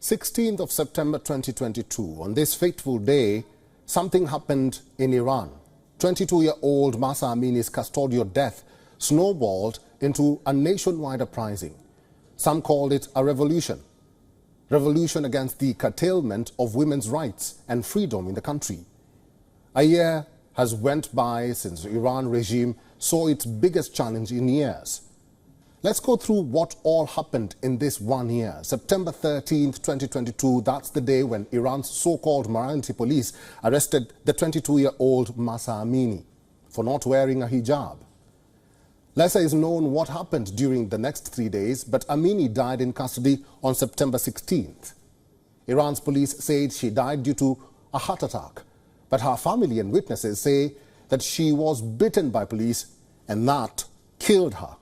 16th of September 2022, on this fateful day, something happened in Iran. 22-year-old Mahsa Amini's custodial death snowballed into a nationwide uprising. Some called it a revolution. Revolution against the curtailment of women's rights and freedom in the country. A year has went by since the Iran regime saw its biggest challenge in years. Let's go through what all happened in this 1 year. September 13th, 2022, that's the day when Iran's so-called morality police arrested the 22-year-old Mahsa Amini for not wearing a hijab. Lesser is known what happened during the next 3 days, but Amini died in custody on September 16th. Iran's police said she died due to a heart attack, but her family and witnesses say that she was beaten by police and that killed her.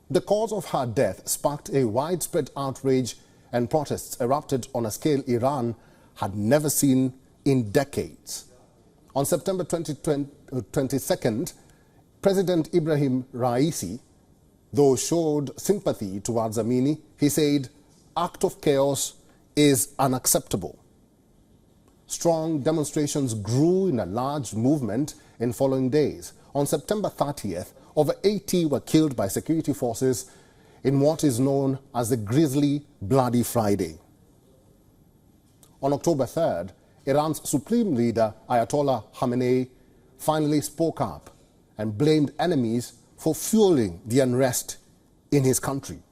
The cause of her death sparked a widespread outrage and protests erupted on a scale Iran had never seen in decades. On September 22nd, President Ibrahim Raisi, though showed sympathy towards Amini, he said, "Act of chaos is unacceptable." Strong demonstrations grew in a large movement in following days. On September 30th, over 80 were killed by security forces in what is known as the Grisly Bloody Friday. On October 3rd, Iran's supreme leader, Ayatollah Khamenei, finally spoke up and blamed enemies for fueling the unrest in his country.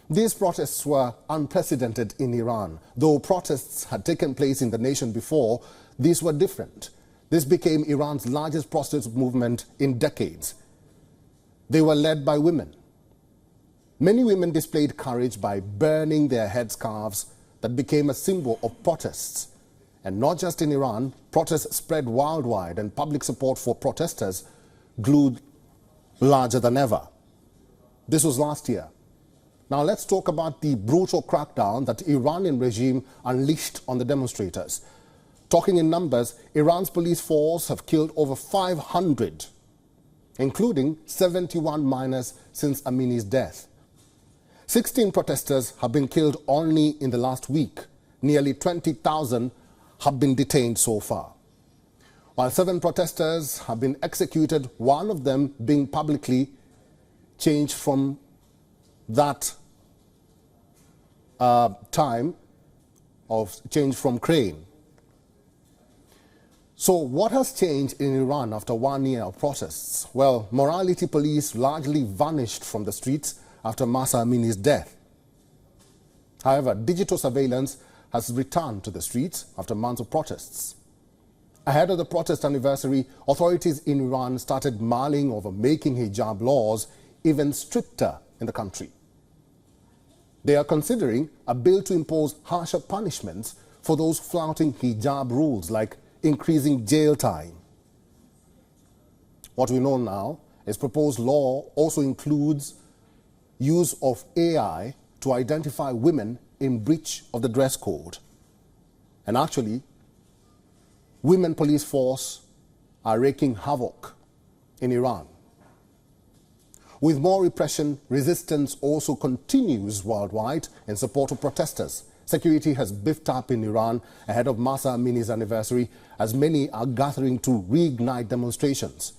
These protests were unprecedented in Iran. Though protests had taken place in the nation before, these were different. This became Iran's largest protest movement in decades. They were led by women. Many women displayed courage by burning their headscarves that became a symbol of protests. And not just in Iran, protests spread worldwide and public support for protesters grew larger than ever. This was last year. Now let's talk about the brutal crackdown that the Iranian regime unleashed on the demonstrators. Talking in numbers, Iran's police force have killed over 500, including 71 minors since Amini's death. 16 protesters have been killed only in the last week. Nearly 20,000 have been detained so far. While 7 protesters have been executed, one of them being publicly changed from that time of change from crane. So what has changed in Iran after 1 year of protests? Well, morality police largely vanished from the streets after Mahsa Amini's death. However, digital surveillance has returned to the streets after months of protests. Ahead of the protest anniversary, authorities in Iran started mulling over making hijab laws even stricter in the country. They are considering a bill to impose harsher punishments for those flouting hijab rules, like increasing jail time. What we know now is proposed law also includes use of AI to identify women in breach of the dress code. And actually, women police force are wreaking havoc in Iran. With more repression, resistance also continues worldwide in support of protesters. Security has beefed up in Iran ahead of Mahsa Amini's anniversary, as many are gathering to reignite demonstrations.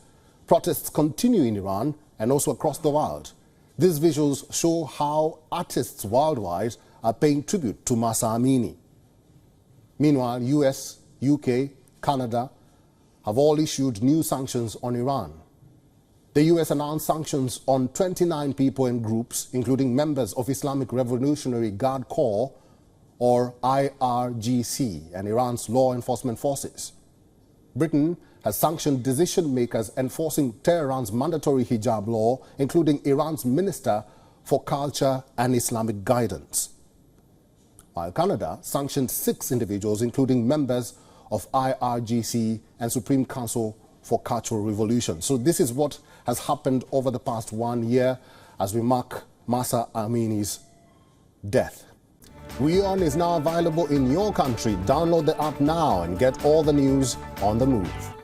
Protests continue in Iran and also across the world. These visuals show how artists worldwide are paying tribute to Mahsa Amini. Meanwhile, US, UK, Canada have all issued new sanctions on Iran. The US announced sanctions on 29 people and groups, including members of Islamic Revolutionary Guard Corps, or IRGC, and Iran's law enforcement forces. Britain has sanctioned decision makers enforcing Tehran's mandatory hijab law, including Iran's Minister for Culture and Islamic Guidance. While Canada sanctioned 6 individuals, including members of IRGC and Supreme Council for Cultural Revolution. So this is what has happened over the past 1 year as we mark Mahsa Amini's death. WION is now available in your country. Download the app now and get all the news on the move.